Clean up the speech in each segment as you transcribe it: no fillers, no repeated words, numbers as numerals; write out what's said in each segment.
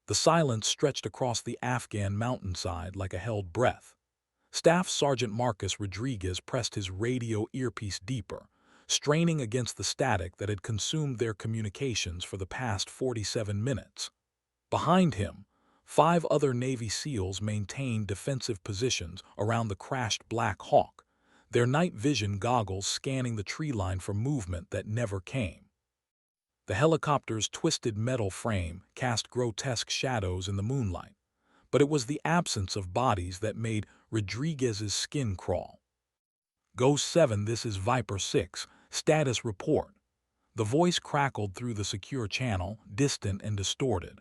The silence stretched across the Afghan mountainside like a held breath. Staff Sergeant Marcus Rodriguez pressed his radio earpiece deeper, straining against the static that had consumed their communications for the past 47 minutes. Behind him, 5 other Navy SEALs maintained defensive positions around the crashed Black Hawk, their night vision goggles scanning the tree line for movement that never came. The helicopter's twisted metal frame cast grotesque shadows in the moonlight, but it was the absence of bodies that made Rodriguez's skin crawl. Ghost 7, this is Viper 6, status report. The voice crackled through the secure channel, distant and distorted.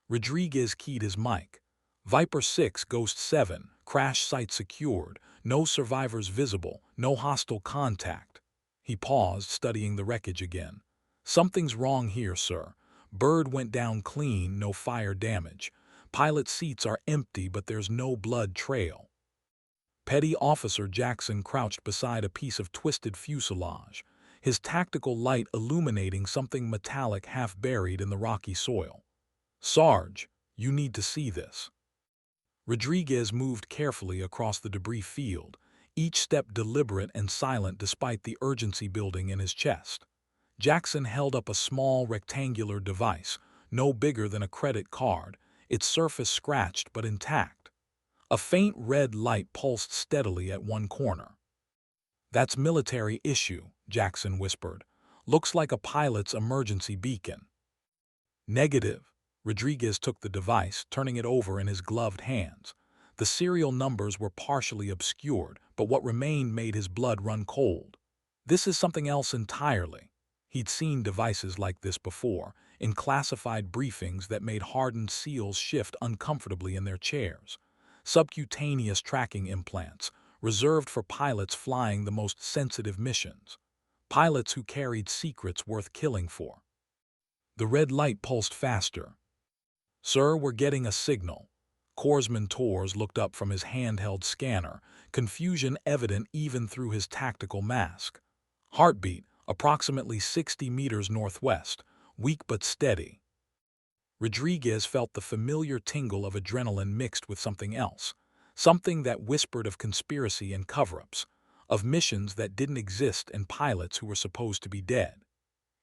Rodriguez keyed his mic. Viper 6, Ghost 7, crash site secured, no survivors visible, no hostile contact. He paused, studying the wreckage again. Something's wrong here, sir. Bird went down clean, no fire damage. Pilot seats are empty, but there's no blood trail. Petty Officer Jackson crouched beside a piece of twisted fuselage, his tactical light illuminating something metallic half buried in the rocky soil. Sarge, you need to see this. Rodriguez moved carefully across the debris field, each step deliberate and silent despite the urgency building in his chest. Jackson held up a small rectangular device, no bigger than a credit card, its surface scratched but intact. A faint red light pulsed steadily at one corner. That's military issue, Jackson whispered. Looks like a pilot's emergency beacon. Negative. Rodriguez took the device, turning it over in his gloved hands. The serial numbers were partially obscured, but what remained made his blood run cold. This is something else entirely. He'd seen devices like this before, in classified briefings that made hardened SEALs shift uncomfortably in their chairs. Subcutaneous tracking implants, reserved for pilots flying the most sensitive missions. Pilots who carried secrets worth killing for. The red light pulsed faster. Sir, we're getting a signal. Corpsman Torres looked up from his handheld scanner, confusion evident even through his tactical mask. Heartbeat, approximately 60 meters northwest, weak but steady. Rodriguez felt the familiar tingle of adrenaline mixed with something else, something that whispered of conspiracy and cover-ups, of missions that didn't exist and pilots who were supposed to be dead.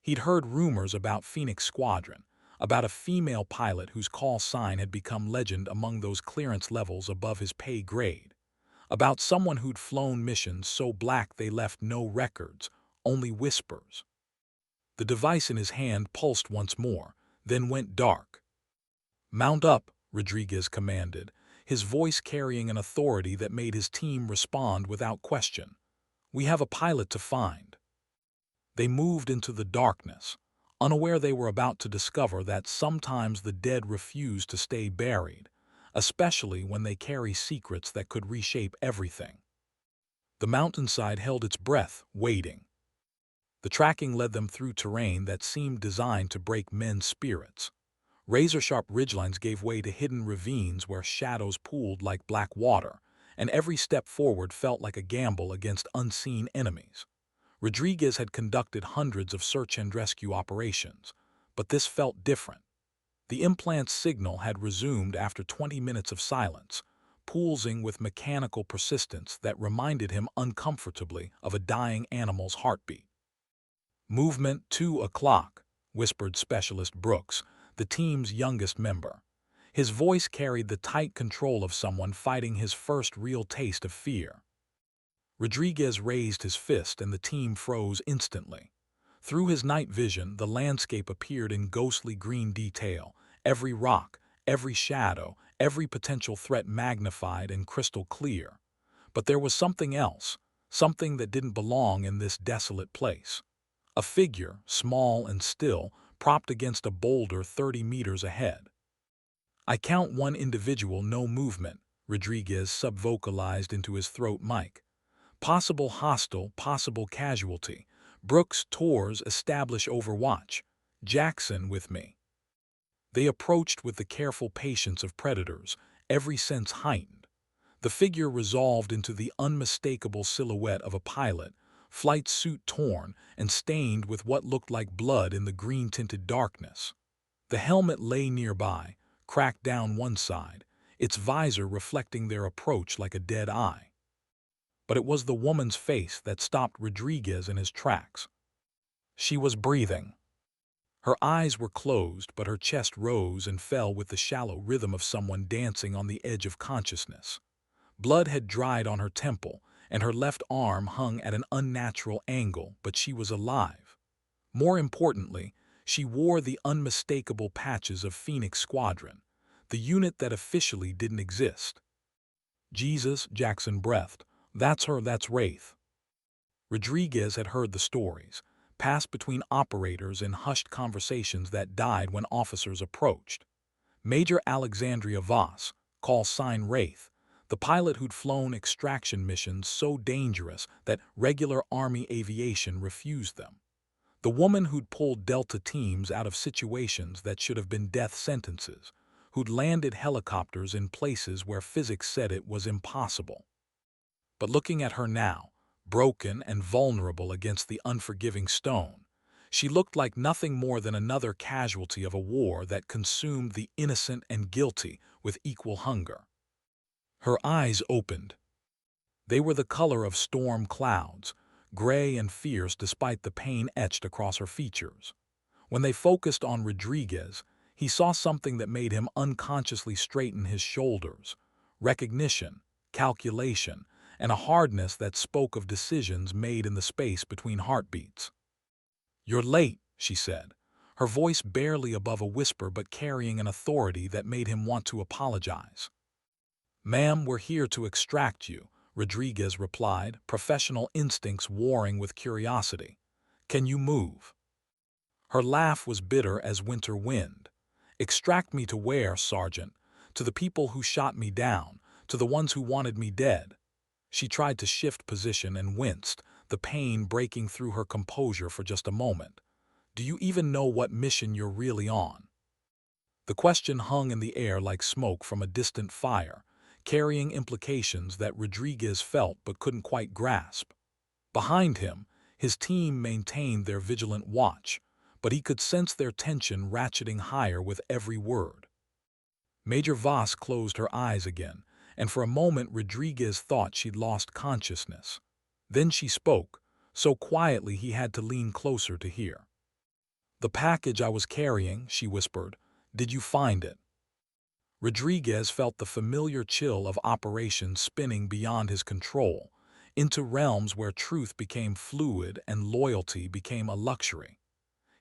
He'd heard rumors about Phoenix Squadron, about a female pilot whose call sign had become legend among those clearance levels above his pay grade, about someone who'd flown missions so black they left no records, only whispers. The device in his hand pulsed once more, then went dark. Mount up, Rodriguez commanded, his voice carrying an authority that made his team respond without question. We have a pilot to find. They moved into the darkness, unaware they were about to discover that sometimes the dead refuse to stay buried, especially when they carry secrets that could reshape everything. The mountainside held its breath, waiting. The tracking led them through terrain that seemed designed to break men's spirits. Razor-sharp ridgelines gave way to hidden ravines where shadows pooled like black water, and every step forward felt like a gamble against unseen enemies. Rodriguez had conducted hundreds of search and rescue operations, but this felt different. The implant's signal had resumed after 20 minutes of silence, pulsing with mechanical persistence that reminded him uncomfortably of a dying animal's heartbeat. Movement 2 o'clock, whispered Specialist Brooks, the team's youngest member. His voice carried the tight control of someone fighting his first real taste of fear. Rodriguez raised his fist and the team froze instantly. Through his night vision, the landscape appeared in ghostly green detail, every rock, every shadow, every potential threat magnified and crystal clear. But there was something else, something that didn't belong in this desolate place. A figure, small and still, propped against a boulder 30 meters ahead. I count one individual, no movement, Rodriguez subvocalized into his throat mic. Possible hostile, possible casualty. Brooks, Torres, establish overwatch. Jackson with me. They approached with the careful patience of predators, every sense heightened. The figure resolved into the unmistakable silhouette of a pilot, flight suit torn and stained with what looked like blood in the green-tinted darkness. The helmet lay nearby, cracked down one side, its visor reflecting their approach like a dead eye. But it was the woman's face that stopped Rodriguez in his tracks. She was breathing. Her eyes were closed, but her chest rose and fell with the shallow rhythm of someone dancing on the edge of consciousness. Blood had dried on her temple, and her left arm hung at an unnatural angle, but she was alive. More importantly, she wore the unmistakable patches of Phoenix Squadron, the unit that officially didn't exist. Jesus, Jackson breathed. That's her, that's Wraith. Rodriguez had heard the stories, passed between operators in hushed conversations that died when officers approached. Major Alexandria Voss, call sign Wraith, the pilot who'd flown extraction missions so dangerous that regular Army aviation refused them. The woman who'd pulled Delta teams out of situations that should have been death sentences, who'd landed helicopters in places where physics said it was impossible. But looking at her now, broken and vulnerable against the unforgiving stone, she looked like nothing more than another casualty of a war that consumed the innocent and guilty with equal hunger. Her eyes opened. They were the color of storm clouds, gray and fierce despite the pain etched across her features. When they focused on Rodriguez, he saw something that made him unconsciously straighten his shoulders: recognition, calculation, and a hardness that spoke of decisions made in the space between heartbeats. "You're late," she said, her voice barely above a whisper but carrying an authority that made him want to apologize. "Ma'am, we're here to extract you," Rodriguez replied, professional instincts warring with curiosity. "Can you move?" Her laugh was bitter as winter wind. "Extract me to where, Sergeant? To the people who shot me down, to the ones who wanted me dead." She tried to shift position and winced, the pain breaking through her composure for just a moment. "Do you even know what mission you're really on?" The question hung in the air like smoke from a distant fire, carrying implications that Rodriguez felt but couldn't quite grasp. Behind him, his team maintained their vigilant watch, but he could sense their tension ratcheting higher with every word. Major Voss closed her eyes again, and for a moment Rodriguez thought she'd lost consciousness. Then she spoke, so quietly he had to lean closer to hear. "The package I was carrying," she whispered. "Did you find it?" Rodriguez felt the familiar chill of operations spinning beyond his control, into realms where truth became fluid and loyalty became a luxury.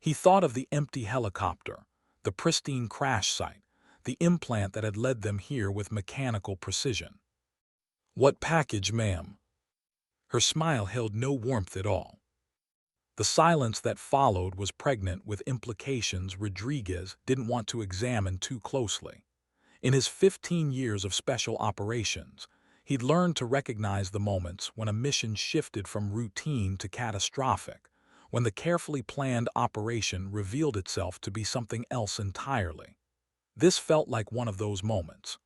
He thought of the empty helicopter, the pristine crash site, the implant that had led them here with mechanical precision. "What package, ma'am?" Her smile held no warmth at all. The silence that followed was pregnant with implications Rodriguez didn't want to examine too closely. In his 15 years of special operations, he'd learned to recognize the moments when a mission shifted from routine to catastrophic, when the carefully planned operation revealed itself to be something else entirely. This felt like one of those moments.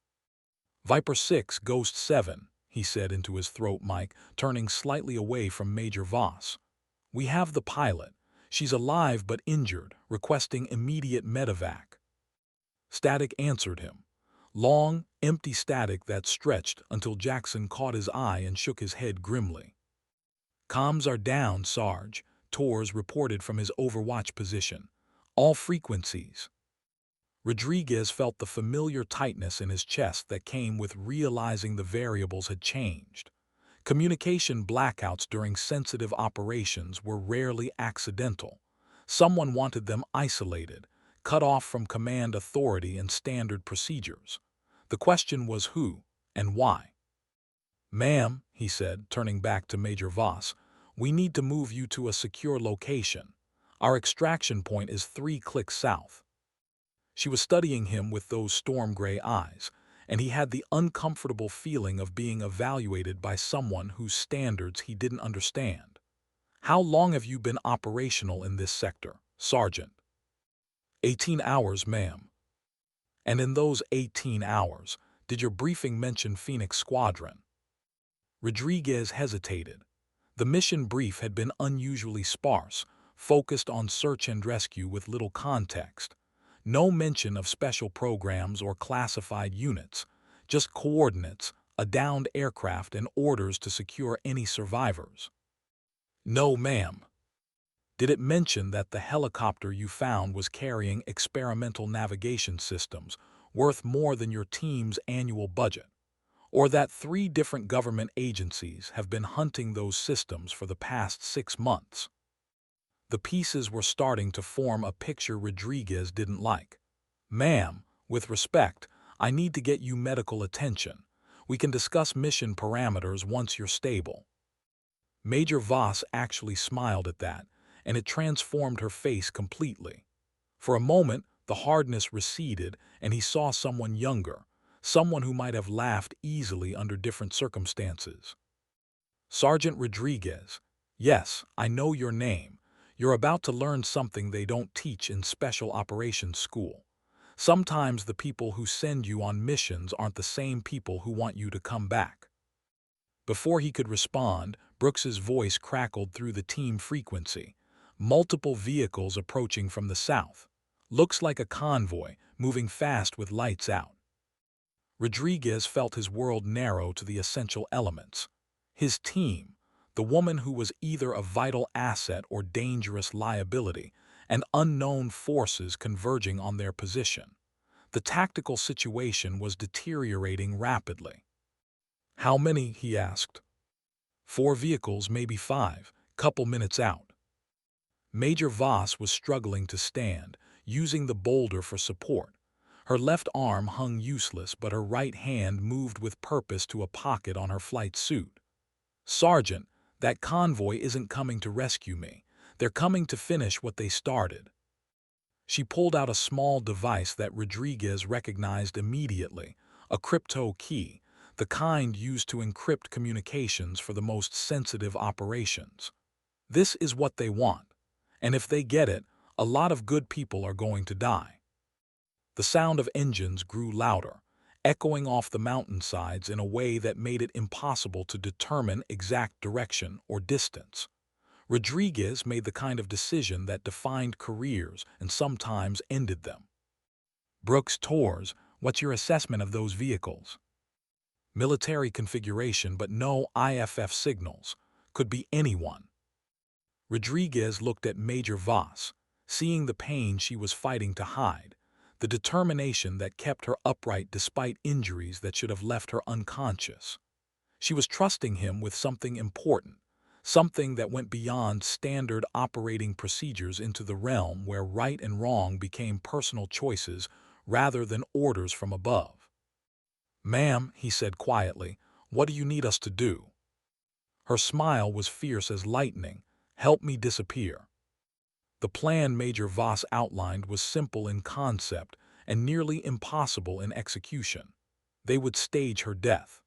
"Viper 6, Ghost 7, he said into his throat mic, turning slightly away from Major Voss. "We have the pilot. She's alive but injured, requesting immediate medevac." Static answered him. Long, empty static that stretched until Jackson caught his eye and shook his head grimly. "Comms are down, Sarge," Torres reported from his overwatch position. "All frequencies." Rodriguez felt the familiar tightness in his chest that came with realizing the variables had changed. Communication blackouts during sensitive operations were rarely accidental. Someone wanted them isolated, cut off from command authority and standard procedures. The question was who and why. "Ma'am," he said, turning back to Major Voss, "we need to move you to a secure location. Our extraction point is 3 clicks south." She was studying him with those storm-gray eyes, and he had the uncomfortable feeling of being evaluated by someone whose standards he didn't understand. "How long have you been operational in this sector, Sergeant?" 18 hours, ma'am." "And in those 18 hours, did your briefing mention Phoenix Squadron?" Rodriguez hesitated. The mission brief had been unusually sparse, focused on search and rescue with little context. No mention of special programs or classified units, just coordinates, a downed aircraft, and orders to secure any survivors. No, ma'am. Did it mention that the helicopter you found was carrying experimental navigation systems worth more than your team's annual budget? Or that 3 different government agencies have been hunting those systems for the past 6 months? The pieces were starting to form a picture Rodriguez didn't like. Ma'am, with respect, I need to get you medical attention. We can discuss mission parameters once you're stable. Major Voss actually smiled at that, and it transformed her face completely. For a moment, the hardness receded, and he saw someone younger, someone who might have laughed easily under different circumstances. Sergeant Rodriguez, yes, I know your name. You're about to learn something they don't teach in special operations school. Sometimes the people who send you on missions aren't the same people who want you to come back. Before he could respond, Brooks's voice crackled through the team frequency. Multiple vehicles approaching from the south. Looks like a convoy, moving fast with lights out. Rodriguez felt his world narrow to the essential elements. His team, the woman who was either a vital asset or dangerous liability, and unknown forces converging on their position. The tactical situation was deteriorating rapidly. How many? He asked. 4 vehicles, maybe 5, couple minutes out. Major Voss was struggling to stand, using the boulder for support. Her left arm hung useless, but her right hand moved with purpose to a pocket on her flight suit. Sergeant, that convoy isn't coming to rescue me. They're coming to finish what they started. She pulled out a small device that Rodriguez recognized immediately, a crypto key, the kind used to encrypt communications for the most sensitive operations. This is what they want, and if they get it, a lot of good people are going to die. The sound of engines grew louder, echoing off the mountainsides in a way that made it impossible to determine exact direction or distance. Rodriguez made the kind of decision that defined careers and sometimes ended them. Brooks Torres, what's your assessment of those vehicles? Military configuration, but no IFF signals. Could be anyone. Rodriguez looked at Major Voss, seeing the pain she was fighting to hide, the determination that kept her upright despite injuries that should have left her unconscious. She was trusting him with something important, something that went beyond standard operating procedures into the realm where right and wrong became personal choices rather than orders from above. Ma'am, he said quietly, what do you need us to do? Her smile was fierce as lightning. Help me disappear. The plan Major Voss outlined was simple in concept and nearly impossible in execution. They would stage her death.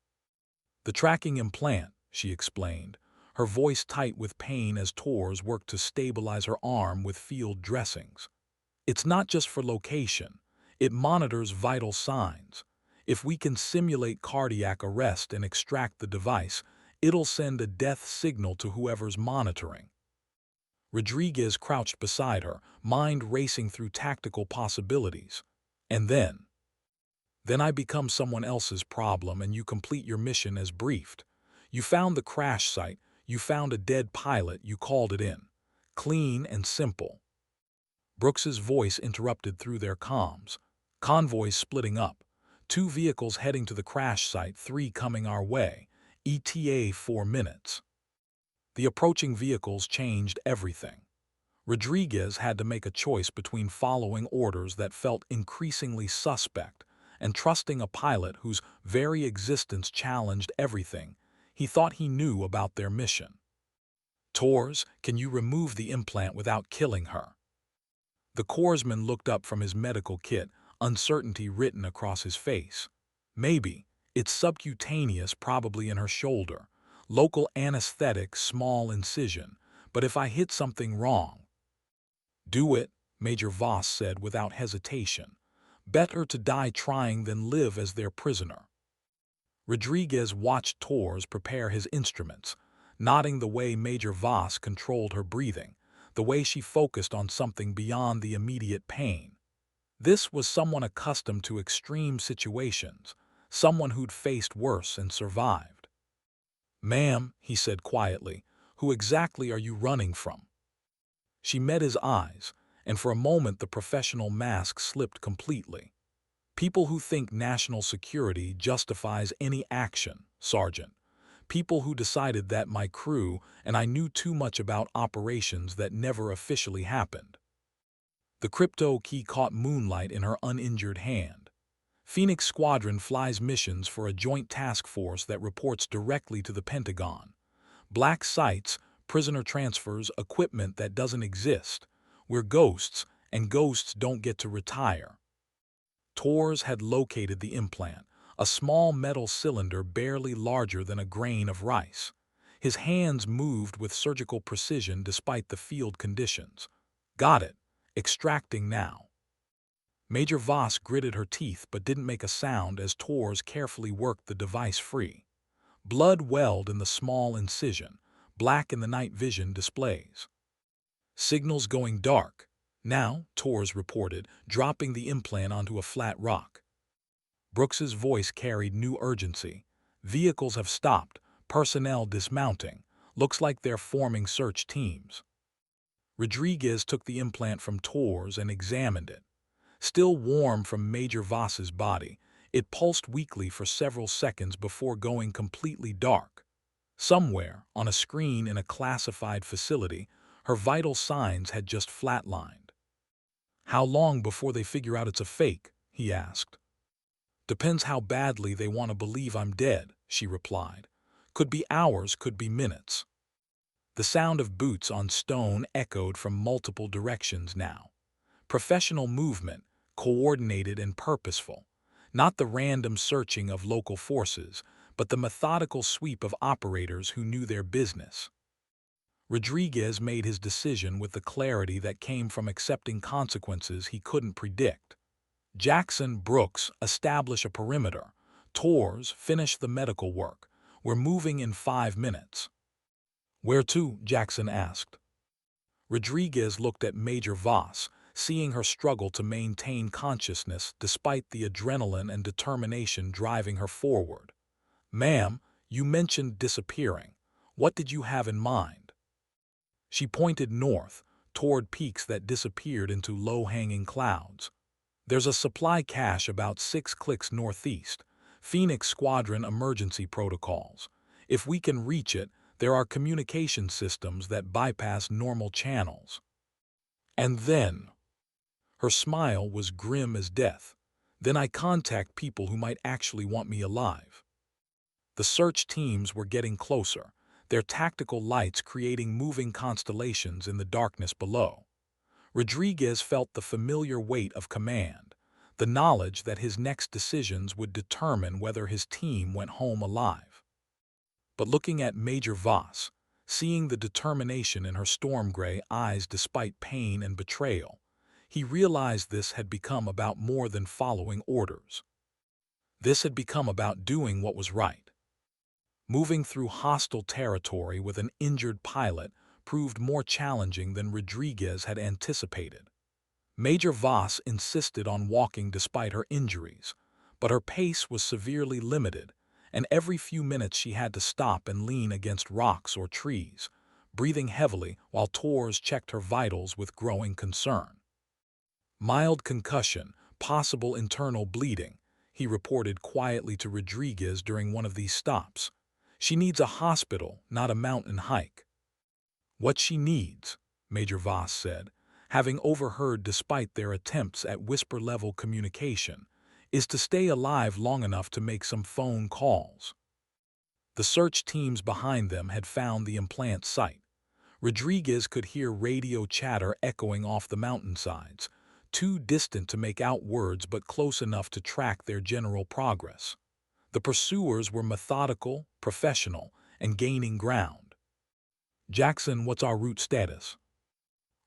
The tracking implant, she explained, her voice tight with pain as Torres worked to stabilize her arm with field dressings. It's not just for location. It monitors vital signs. If we can simulate cardiac arrest and extract the device, it'll send a death signal to whoever's monitoring. Rodriguez crouched beside her, mind racing through tactical possibilities. And then I become someone else's problem and you complete your mission as briefed. You found the crash site, you found a dead pilot, you called it in. Clean and simple. Brooks's voice interrupted through their comms. Convoys splitting up. 2 vehicles heading to the crash site, 3 coming our way. ETA 4 minutes. The approaching vehicles changed everything. Rodriguez had to make a choice between following orders that felt increasingly suspect and trusting a pilot whose very existence challenged everything he thought he knew about their mission. Torres, can you remove the implant without killing her? The corpsman looked up from his medical kit, uncertainty written across his face. Maybe. It's subcutaneous, probably in her shoulder. Local anesthetic, small incision. But if I hit something wrong... Do it, Major Voss said without hesitation. Better to die trying than live as their prisoner. Rodriguez watched Torres prepare his instruments, nodding the way Major Voss controlled her breathing, the way she focused on something beyond the immediate pain. This was someone accustomed to extreme situations, someone who'd faced worse and survived. "Ma'am," he said quietly, "who exactly are you running from?" She met his eyes, and for a moment the professional mask slipped completely. "People who think national security justifies any action, Sergeant. People who decided that my crew and I knew too much about operations that never officially happened." The crypto key caught moonlight in her uninjured hand. "Phoenix Squadron flies missions for a joint task force that reports directly to the Pentagon. Black sites, prisoner transfers, equipment that doesn't exist. We're ghosts, and ghosts don't get to retire." Torres had located the implant, a small metal cylinder barely larger than a grain of rice. His hands moved with surgical precision despite the field conditions. "Got it. Extracting now." Major Voss gritted her teeth but didn't make a sound as Torres carefully worked the device free. Blood welled in the small incision, black in the night vision displays. "Signals going dark. Now," Torres reported, dropping the implant onto a flat rock. Brooks's voice carried new urgency. "Vehicles have stopped, personnel dismounting. Looks like they're forming search teams." Rodriguez took the implant from Torres and examined it. Still warm from Major Voss's body, it pulsed weakly for several seconds before going completely dark. Somewhere, on a screen in a classified facility, her vital signs had just flatlined. "How long before they figure out it's a fake?" he asked. "Depends how badly they want to believe I'm dead," she replied. "Could be hours, could be minutes." The sound of boots on stone echoed from multiple directions now. Professional movement, coordinated and purposeful. Not the random searching of local forces, but the methodical sweep of operators who knew their business. Rodriguez made his decision with the clarity that came from accepting consequences he couldn't predict. Jackson, Brooks, establish a perimeter. Torres, finish the medical work. We're moving in 5 minutes. "Where to?" Jackson asked. Rodriguez looked at Major Voss, seeing her struggle to maintain consciousness despite the adrenaline and determination driving her forward. "Ma'am, you mentioned disappearing. What did you have in mind?" She pointed north, toward peaks that disappeared into low-hanging clouds. "There's a supply cache about 6 clicks northeast. Phoenix Squadron emergency protocols. If we can reach it, there are communication systems that bypass normal channels." And then, her smile was grim as death. "Then I contact people who might actually want me alive." The search teams were getting closer, their tactical lights creating moving constellations in the darkness below. Rodriguez felt the familiar weight of command, the knowledge that his next decisions would determine whether his team went home alive. But looking at Major Voss, seeing the determination in her storm-gray eyes despite pain and betrayal, he realized this had become about more than following orders. This had become about doing what was right. Moving through hostile territory with an injured pilot proved more challenging than Rodriguez had anticipated. Major Voss insisted on walking despite her injuries, but her pace was severely limited, and every few minutes she had to stop and lean against rocks or trees, breathing heavily while Torres checked her vitals with growing concern. "Mild concussion, possible internal bleeding," he reported quietly to Rodriguez during one of these stops. "She needs a hospital, not a mountain hike." "What she needs," Major Voss said, having overheard despite their attempts at whisper-level communication, "is to stay alive long enough to make some phone calls." The search teams behind them had found the implant site. Rodriguez could hear radio chatter echoing off the mountainsides, too distant to make out words but close enough to track their general progress. The pursuers were methodical, professional, and gaining ground. "Jackson, what's our route status?"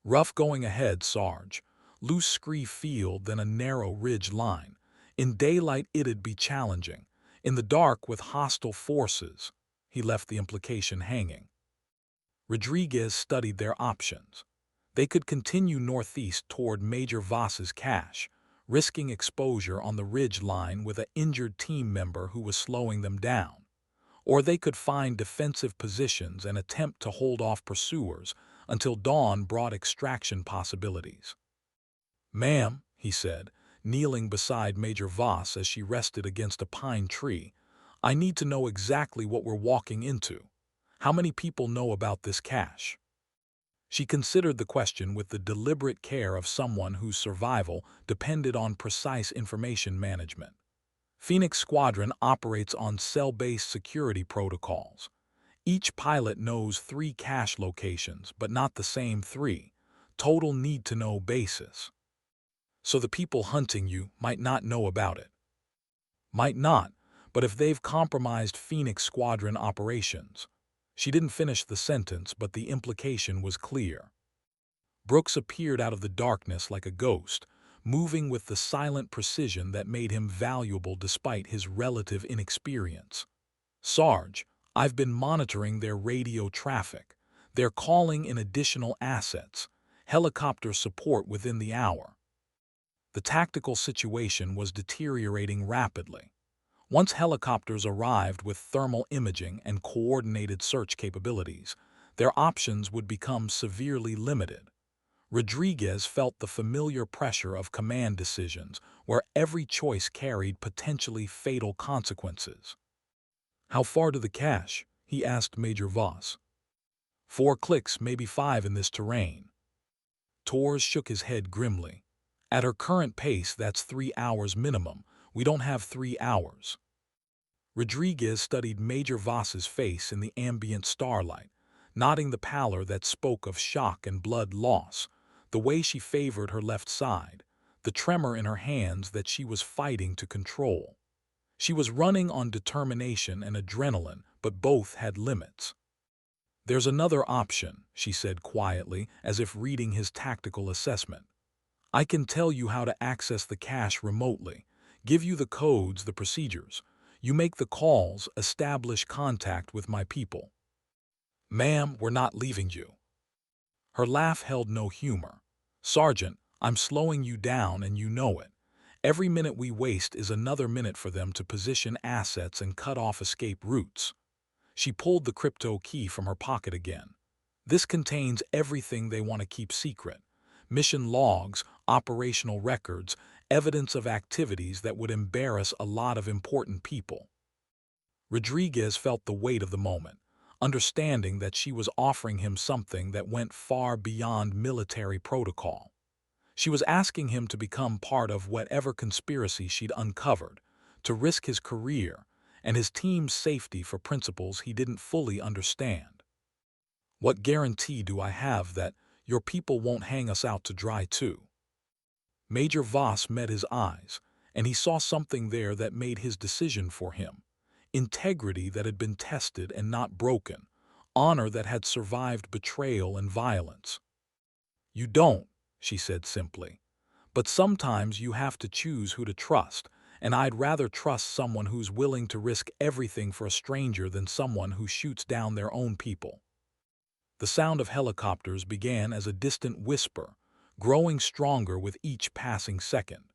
"Rough going ahead, Sarge. Loose scree field, then a narrow ridge line. In daylight it'd be challenging. In the dark with hostile forces." He left the implication hanging. Rodriguez studied their options. They could continue northeast toward Major Voss's cache, risking exposure on the ridge line with an injured team member who was slowing them down. Or they could find defensive positions and attempt to hold off pursuers until dawn brought extraction possibilities. "Ma'am," he said, kneeling beside Major Voss as she rested against a pine tree, "I need to know exactly what we're walking into. How many people know about this cache?" She considered the question with the deliberate care of someone whose survival depended on precise information management. Phoenix Squadron operates on cell-based security protocols. Each pilot knows 3 cache locations, but not the same 3. Total need-to-know basis. So the people hunting you might not know about it. Might not, but if they've compromised Phoenix Squadron operations. She didn't finish the sentence, but the implication was clear. Brooks appeared out of the darkness like a ghost, moving with the silent precision that made him valuable despite his relative inexperience. "Sarge, I've been monitoring their radio traffic. They're calling in additional assets, helicopter support within the hour." The tactical situation was deteriorating rapidly. Once helicopters arrived with thermal imaging and coordinated search capabilities, their options would become severely limited. Rodriguez felt the familiar pressure of command decisions, where every choice carried potentially fatal consequences. "How far to the cache?" he asked Major Voss. "4 clicks, maybe 5 in this terrain." Torres shook his head grimly. "At her current pace, that's 3 hours minimum. We don't have 3 hours." Rodriguez studied Major Voss's face in the ambient starlight, nodding the pallor that spoke of shock and blood loss, the way she favored her left side, the tremor in her hands that she was fighting to control. She was running on determination and adrenaline, but both had limits. "There's another option," she said quietly, as if reading his tactical assessment. "I can tell you how to access the cache remotely, give you the codes, the procedures. You make the calls, establish contact with my people." "Ma'am, we're not leaving you." Her laugh held no humor. "Sergeant, I'm slowing you down and you know it. Every minute we waste is another minute for them to position assets and cut off escape routes." She pulled the crypto key from her pocket again. "This contains everything they want to keep secret. Mission logs, operational records, evidence of activities that would embarrass a lot of important people." Rodriguez felt the weight of the moment, understanding that she was offering him something that went far beyond military protocol. She was asking him to become part of whatever conspiracy she'd uncovered, to risk his career and his team's safety for principles he didn't fully understand. "What guarantee do I have that your people won't hang us out to dry too?" Major Voss met his eyes, and he saw something there that made his decision for him. Integrity that had been tested and not broken, honor that had survived betrayal and violence. "You don't," she said simply. "But sometimes you have to choose who to trust, and I'd rather trust someone who's willing to risk everything for a stranger than someone who shoots down their own people." The sound of helicopters began as a distant whisper, growing stronger with each passing second.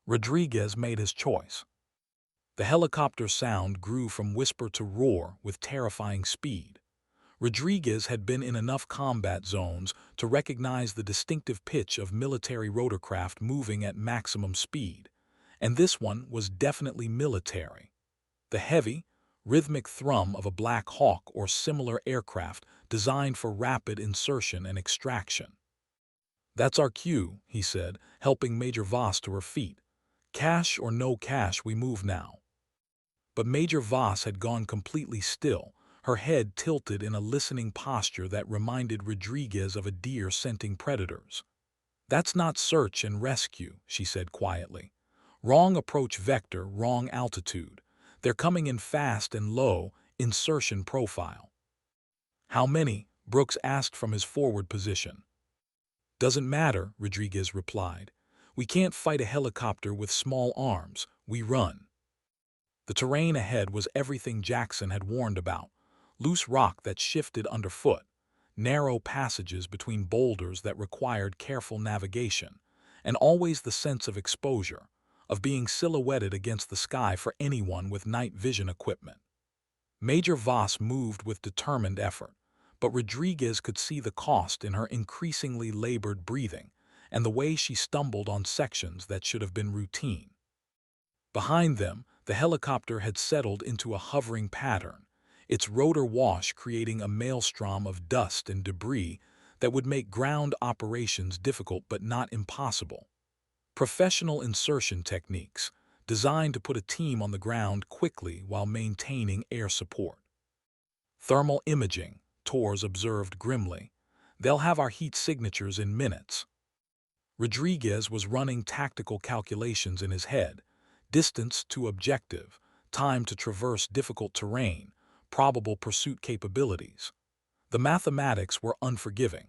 Rodriguez made his choice. The helicopter sound grew from whisper to roar with terrifying speed. Rodriguez had been in enough combat zones to recognize the distinctive pitch of military rotorcraft moving at maximum speed, and this one was definitely military. The heavy, rhythmic thrum of a Black Hawk or similar aircraft designed for rapid insertion and extraction. "That's our cue," he said, helping Major Voss to her feet. "Cash or no cash, we move now." But Major Voss had gone completely still, her head tilted in a listening posture that reminded Rodriguez of a deer scenting predators. "That's not search and rescue," she said quietly. "Wrong approach vector, wrong altitude. They're coming in fast and low, insertion profile." "How many?" Brooks asked from his forward position. "Doesn't matter," Rodriguez replied. "We can't fight a helicopter with small arms. We run." The terrain ahead was everything Jackson had warned about. Loose rock that shifted underfoot, narrow passages between boulders that required careful navigation, and always the sense of exposure, of being silhouetted against the sky for anyone with night vision equipment. Major Voss moved with determined effort, but Rodriguez could see the cost in her increasingly labored breathing and the way she stumbled on sections that should have been routine. Behind them, the helicopter had settled into a hovering pattern, its rotor wash creating a maelstrom of dust and debris that would make ground operations difficult but not impossible. Professional insertion techniques, designed to put a team on the ground quickly while maintaining air support. Thermal imaging, Torres observed grimly. They'll have our heat signatures in minutes. Rodriguez was running tactical calculations in his head: distance to objective, time to traverse difficult terrain, probable pursuit capabilities. The mathematics were unforgiving.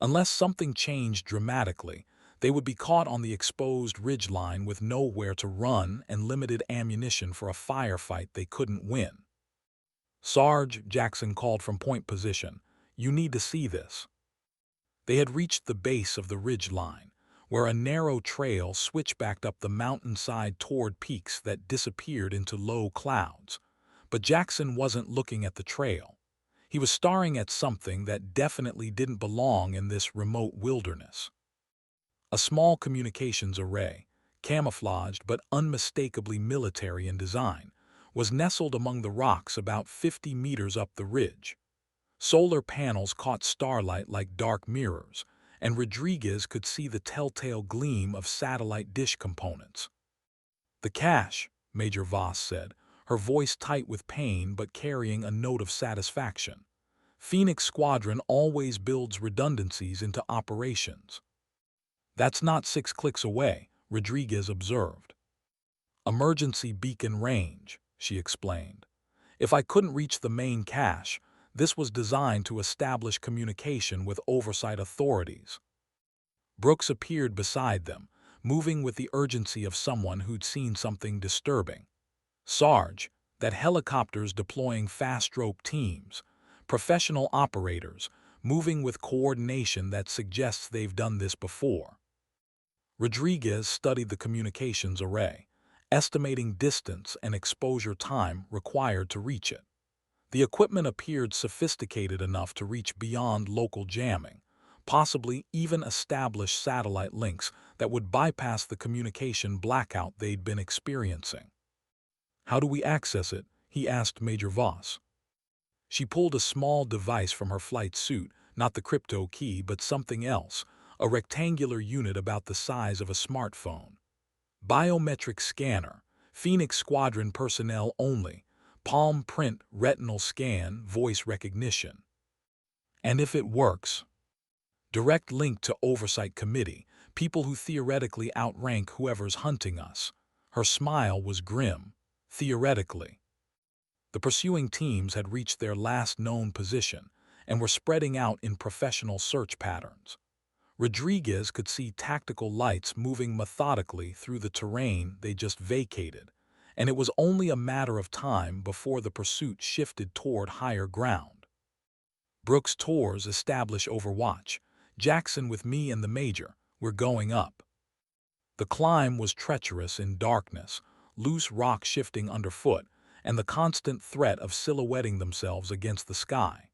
Unless something changed dramatically, they would be caught on the exposed ridgeline with nowhere to run and limited ammunition for a firefight they couldn't win. "Sarge," Jackson called from point position, "you need to see this." They had reached the base of the ridgeline, where a narrow trail switchbacked up the mountainside toward peaks that disappeared into low clouds. But Jackson wasn't looking at the trail. He was staring at something that definitely didn't belong in this remote wilderness. A small communications array, camouflaged but unmistakably military in design, was nestled among the rocks about 50 meters up the ridge. Solar panels caught starlight like dark mirrors, and Rodriguez could see the telltale gleam of satellite dish components. "The cache," Major Voss said, her voice tight with pain but carrying a note of satisfaction. "Phoenix Squadron always builds redundancies into operations." "That's not 6 clicks away," Rodriguez observed. "Emergency beacon range," she explained. "If I couldn't reach the main cache, this was designed to establish communication with oversight authorities." Brooks appeared beside them, moving with the urgency of someone who'd seen something disturbing. "Sarge, that helicopter's deploying fast-rope teams, professional operators, moving with coordination that suggests they've done this before." Rodriguez studied the communications array, estimating distance and exposure time required to reach it. The equipment appeared sophisticated enough to reach beyond local jamming, possibly even establish satellite links that would bypass the communication blackout they'd been experiencing. "How do we access it?" he asked Major Voss. She pulled a small device from her flight suit, not the crypto key but something else, a rectangular unit about the size of a smartphone. "Biometric scanner, Phoenix Squadron personnel only, palm print, retinal scan, voice recognition. And if it works, direct link to oversight committee, people who theoretically outrank whoever's hunting us." Her smile was grim. "Theoretically." The pursuing teams had reached their last known position and were spreading out in professional search patterns. Rodriguez could see tactical lights moving methodically through the terrain they just vacated, and it was only a matter of time before the pursuit shifted toward higher ground. "Brooks Torres establish overwatch. Jackson with me and the Major. We're going up." The climb was treacherous in darkness, loose rock shifting underfoot, and the constant threat of silhouetting themselves against the sky.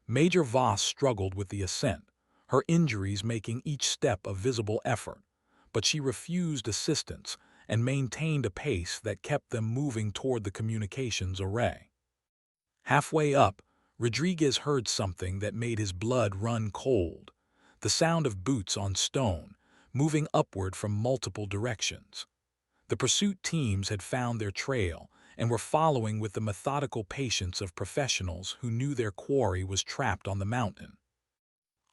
Major Voss struggled with the ascent, her injuries making each step a visible effort, but she refused assistance and maintained a pace that kept them moving toward the communications array. Halfway up, Rodriguez heard something that made his blood run cold: the sound of boots on stone, moving upward from multiple directions. The pursuit teams had found their trail and were following with the methodical patience of professionals who knew their quarry was trapped on the mountain.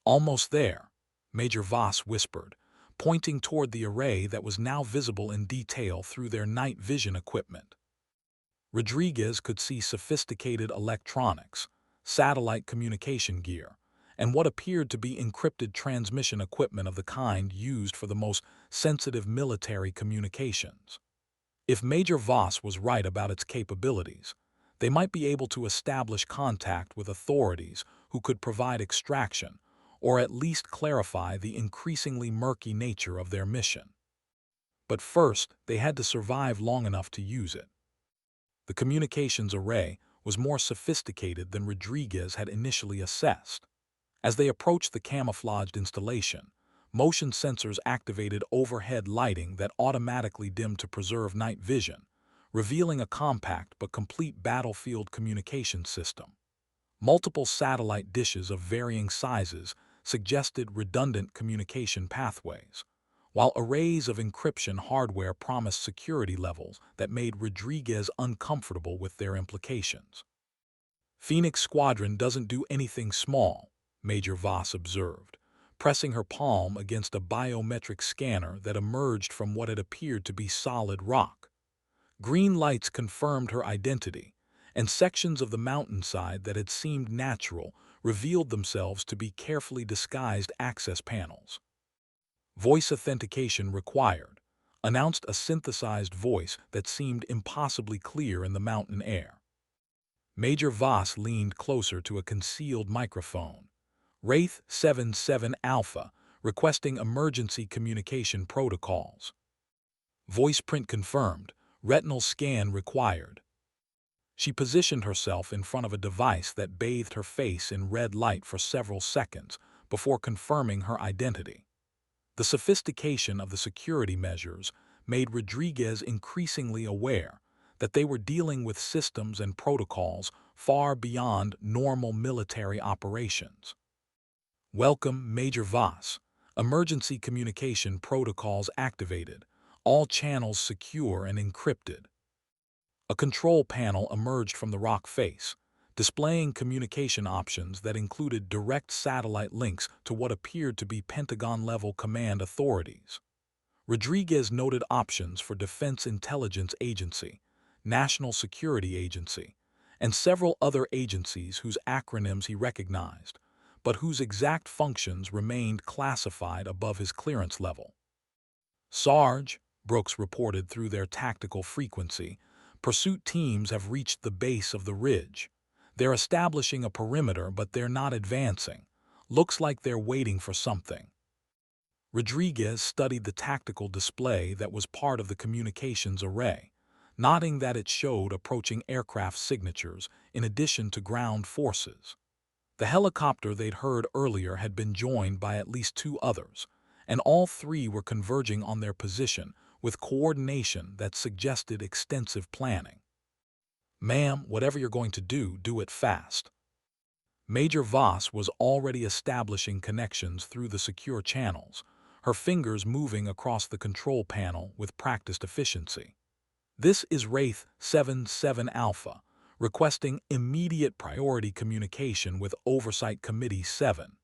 "Almost there," Major Voss whispered, pointing toward the array that was now visible in detail through their night vision equipment. Rodriguez could see sophisticated electronics, satellite communication gear, and what appeared to be encrypted transmission equipment of the kind used for the most sensitive military communications. If Major Voss was right about its capabilities, they might be able to establish contact with authorities who could provide extraction or at least clarify the increasingly murky nature of their mission. But first, they had to survive long enough to use it. The communications array was more sophisticated than Rodriguez had initially assessed. As they approached the camouflaged installation, motion sensors activated overhead lighting that automatically dimmed to preserve night vision, revealing a compact but complete battlefield communication system. Multiple satellite dishes of varying sizes suggested redundant communication pathways, while arrays of encryption hardware promised security levels that made Rodriguez uncomfortable with their implications. Phoenix Squadron doesn't do anything small, Major Voss observed, pressing her palm against a biometric scanner that emerged from what had appeared to be solid rock. Green lights confirmed her identity, and sections of the mountainside that had seemed natural revealed themselves to be carefully disguised access panels. Voice authentication required, announced a synthesized voice that seemed impossibly clear in the mountain air. Major Voss leaned closer to a concealed microphone. Wraith 77 Alpha, requesting emergency communication protocols. Voice print confirmed, retinal scan required. She positioned herself in front of a device that bathed her face in red light for several seconds before confirming her identity. The sophistication of the security measures made Rodriguez increasingly aware that they were dealing with systems and protocols far beyond normal military operations. Welcome, Major Voss. Emergency communication protocols activated, all channels secure and encrypted. A control panel emerged from the rock face, displaying communication options that included direct satellite links to what appeared to be Pentagon-level command authorities. Rodriguez noted options for Defense Intelligence Agency, National Security Agency, and several other agencies whose acronyms he recognized, but whose exact functions remained classified above his clearance level. Sarge, Brooks reported through their tactical frequency, pursuit teams have reached the base of the ridge. They're establishing a perimeter, but they're not advancing. Looks like they're waiting for something. Rodriguez studied the tactical display that was part of the communications array, noting that it showed approaching aircraft signatures in addition to ground forces. The helicopter they'd heard earlier had been joined by at least two others, and all three were converging on their position with coordination that suggested extensive planning. "Ma'am, whatever you're going to do it fast." Major Voss was already establishing connections through the secure channels, her fingers moving across the control panel with practiced efficiency. "This is Wraith 77 Alpha, requesting immediate priority communication with Oversight Committee 7.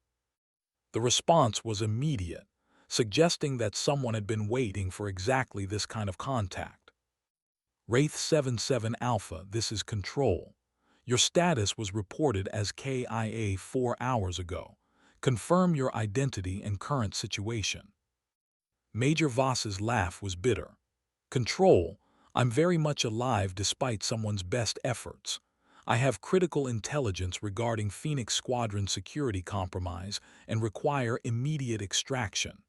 The response was immediate, suggesting that someone had been waiting for exactly this kind of contact. "Wraith 77 Alpha, this is Control. Your status was reported as KIA 4 hours ago. Confirm your identity and current situation." Major Voss's laugh was bitter. "Control, I'm very much alive despite someone's best efforts. I have critical intelligence regarding Phoenix Squadron security compromise and require immediate extraction."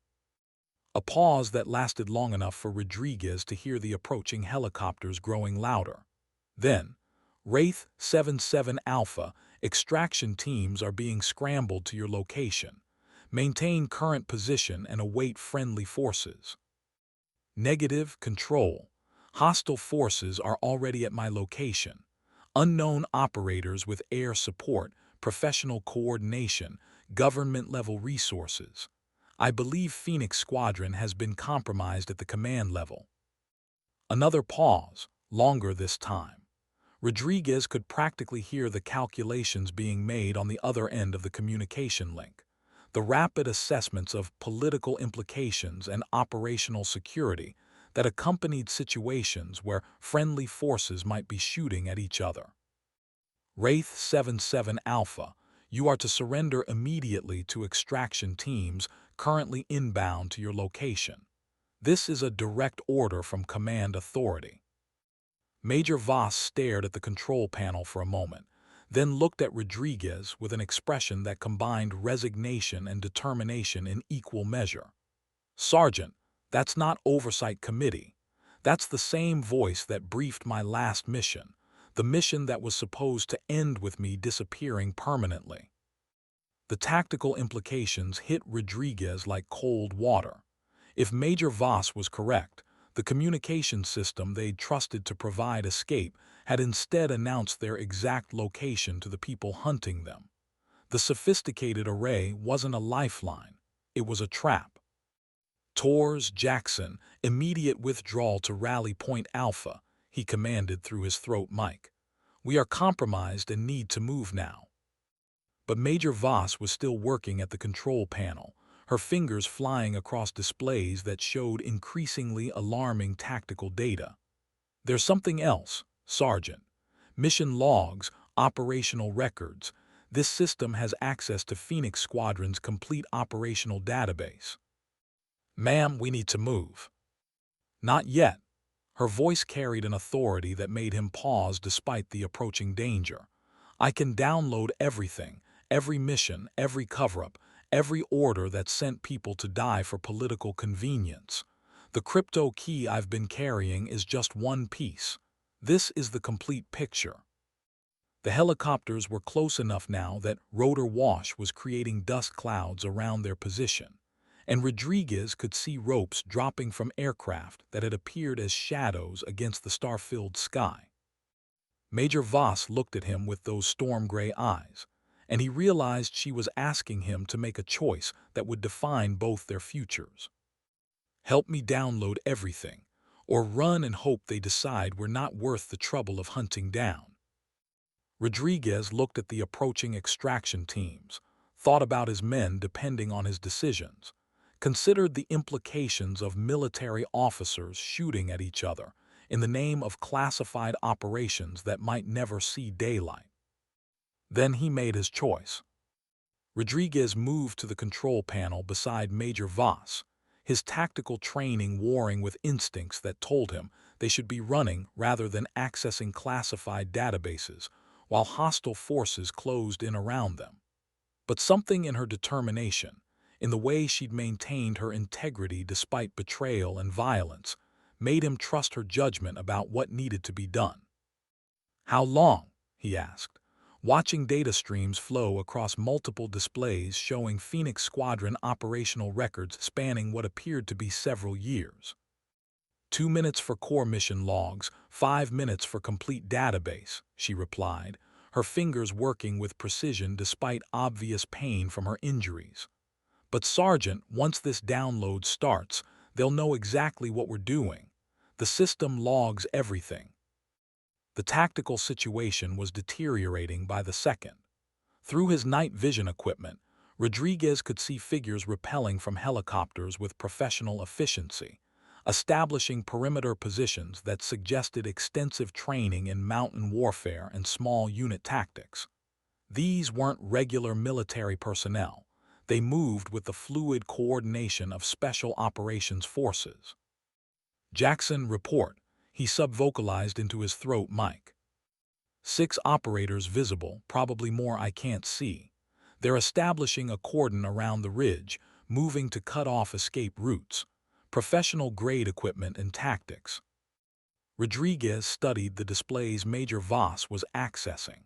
A pause that lasted long enough for Rodriguez to hear the approaching helicopters growing louder. Then, "Wraith 77 Alpha, extraction teams are being scrambled to your location. Maintain current position and await friendly forces." "Negative, Control. Hostile forces are already at my location. Unknown operators with air support, professional coordination, government-level resources. I believe Phoenix Squadron has been compromised at the command level." Another pause, longer this time. Rodriguez could practically hear the calculations being made on the other end of the communication link. The rapid assessments of political implications and operational security that accompanied situations where friendly forces might be shooting at each other. "Wraith 77 Alpha, you are to surrender immediately to extraction teams currently inbound to your location. This is a direct order from command authority." Major Voss stared at the control panel for a moment, then looked at Rodriguez with an expression that combined resignation and determination in equal measure. "Sergeant, that's not oversight committee. That's the same voice that briefed my last mission, the mission that was supposed to end with me disappearing permanently." The tactical implications hit Rodriguez like cold water. If Major Voss was correct, the communication system they'd trusted to provide escape had instead announced their exact location to the people hunting them. The sophisticated array wasn't a lifeline, it was a trap. "Tors, Jackson, immediate withdrawal to Rally Point Alpha," he commanded through his throat mic. "We are compromised and need to move now." But Major Voss was still working at the control panel, her fingers flying across displays that showed increasingly alarming tactical data. "There's something else, Sergeant. Mission logs, operational records. This system has access to Phoenix Squadron's complete operational database." "Ma'am, we need to move." "Not yet." Her voice carried an authority that made him pause despite the approaching danger. "I can download everything, every mission, every cover-up, every order that sent people to die for political convenience. The crypto key I've been carrying is just one piece. This is the complete picture." The helicopters were close enough now that rotor wash was creating dust clouds around their position, and Rodriguez could see ropes dropping from aircraft that had appeared as shadows against the star-filled sky. Major Voss looked at him with those storm-gray eyes, and he realized she was asking him to make a choice that would define both their futures. "Help me download everything, or run and hope they decide we're not worth the trouble of hunting down." Rodriguez looked at the approaching extraction teams, thought about his men depending on his decisions, considered the implications of military officers shooting at each other in the name of classified operations that might never see daylight. Then he made his choice. Rodriguez moved to the control panel beside Major Voss, his tactical training warring with instincts that told him they should be running rather than accessing classified databases while hostile forces closed in around them. But something in her determination, in the way she'd maintained her integrity despite betrayal and violence, made him trust her judgment about what needed to be done. "How long?" he asked, watching data streams flow across multiple displays showing Phoenix Squadron operational records spanning what appeared to be several years. 2 minutes for core mission logs, 5 minutes for complete database," she replied, her fingers working with precision despite obvious pain from her injuries. "But Sergeant, once this download starts, they'll know exactly what we're doing. The system logs everything." The tactical situation was deteriorating by the second. Through his night vision equipment, Rodriguez could see figures rappelling from helicopters with professional efficiency, establishing perimeter positions that suggested extensive training in mountain warfare and small unit tactics. These weren't regular military personnel. They moved with the fluid coordination of special operations forces. "Jackson, report," he subvocalized into his throat mic. "6 operators visible, probably more I can't see. They're establishing a cordon around the ridge, moving to cut off escape routes. Professional-grade equipment and tactics." Rodriguez studied the displays Major Voss was accessing,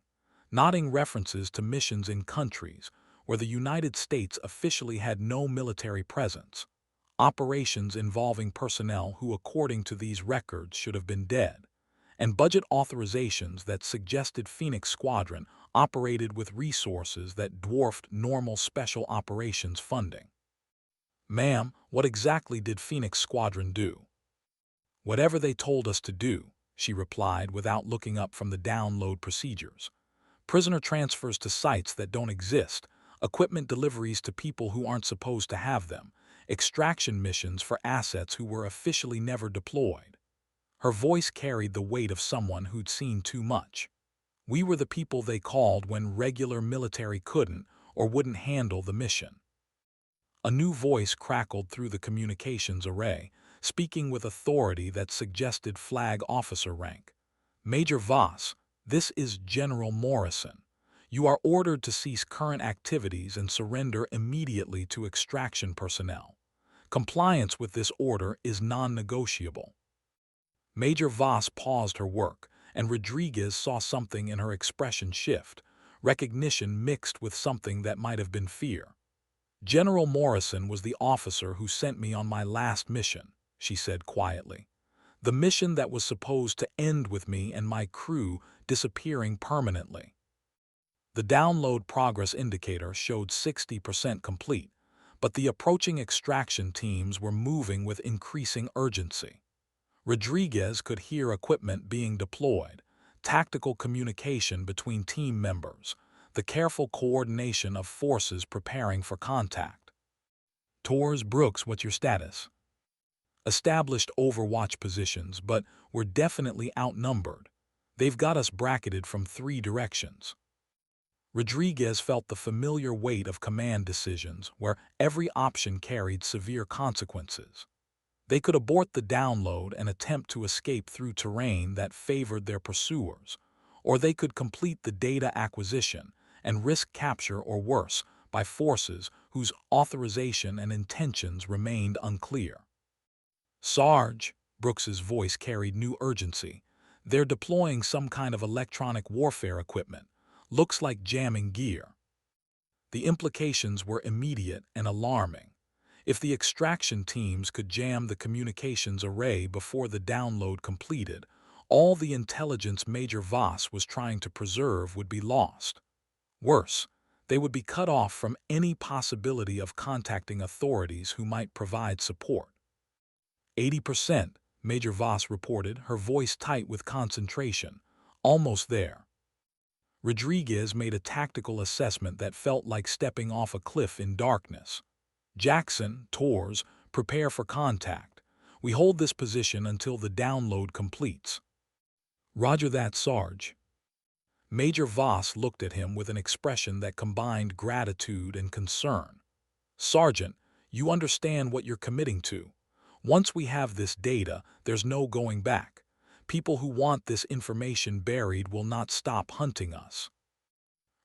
nodding references to missions in countries where the United States officially had no military presence, operations involving personnel who, according to these records, should have been dead, and budget authorizations that suggested Phoenix Squadron operated with resources that dwarfed normal special operations funding. "Ma'am, what exactly did Phoenix Squadron do?" "Whatever they told us to do," she replied without looking up from the download procedures. "Prisoner transfers to sites that don't exist, equipment deliveries to people who aren't supposed to have them, extraction missions for assets who were officially never deployed." Her voice carried the weight of someone who'd seen too much. "We were the people they called when regular military couldn't or wouldn't handle the mission." A new voice crackled through the communications array, speaking with authority that suggested flag officer rank. "Major Voss, this is General Morrison. You are ordered to cease current activities and surrender immediately to extraction personnel. Compliance with this order is non-negotiable. Major Voss paused her work, and Rodriguez saw something in her expression shift, recognition mixed with something that might have been fear. "General Morrison was the officer who sent me on my last mission," she said quietly. "The mission that was supposed to end with me and my crew disappearing permanently." The download progress indicator showed 60% complete, but the approaching extraction teams were moving with increasing urgency. Rodriguez could hear equipment being deployed, tactical communication between team members, the careful coordination of forces preparing for contact. "Torres, Brooks, what's your status?" "Established overwatch positions, but we're definitely outnumbered. They've got us bracketed from 3 directions." Rodriguez felt the familiar weight of command decisions where every option carried severe consequences. They could abort the download and attempt to escape through terrain that favored their pursuers, or they could complete the data acquisition and risk capture or worse by forces whose authorization and intentions remained unclear. "Sarge," Brooks's voice carried new urgency, "they're deploying some kind of electronic warfare equipment. Looks like jamming gear." The implications were immediate and alarming. If the extraction teams could jam the communications array before the download completed, all the intelligence Major Voss was trying to preserve would be lost. Worse, they would be cut off from any possibility of contacting authorities who might provide support. 80%, Major Voss reported, her voice tight with concentration. "Almost there." Rodriguez made a tactical assessment that felt like stepping off a cliff in darkness. "Jackson, Torres, prepare for contact. We hold this position until the download completes." "Roger that, Sarge." Major Voss looked at him with an expression that combined gratitude and concern. "Sergeant, you understand what you're committing to. Once we have this data, there's no going back. People who want this information buried will not stop hunting us."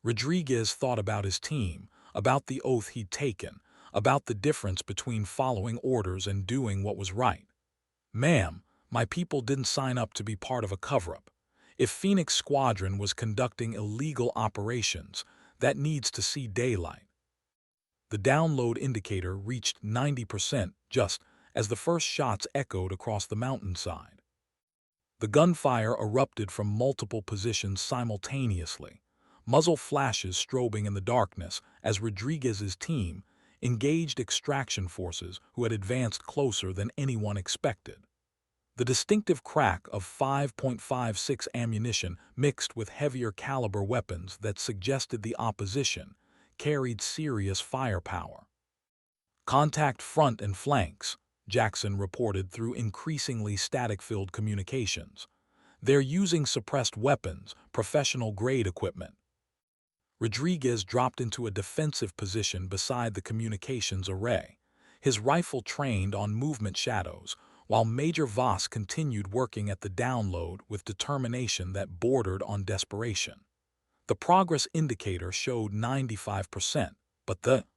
Rodriguez thought about his team, about the oath he'd taken, about the difference between following orders and doing what was right. "Ma'am, my people didn't sign up to be part of a cover-up. If Phoenix Squadron was conducting illegal operations, that needs to see daylight." The download indicator reached 90% just as the first shots echoed across the mountainside. The gunfire erupted from multiple positions simultaneously, muzzle flashes strobing in the darkness as Rodriguez's team engaged extraction forces who had advanced closer than anyone expected. The distinctive crack of 5.56 ammunition mixed with heavier caliber weapons that suggested the opposition carried serious firepower. "Contact front and flanks," Jackson reported through increasingly static-filled communications. "They're using suppressed weapons, professional-grade equipment." Rodriguez dropped into a defensive position beside the communications array, his rifle trained on movement shadows, while Major Voss continued working at the download with determination that bordered on desperation. The progress indicator showed 95%, but the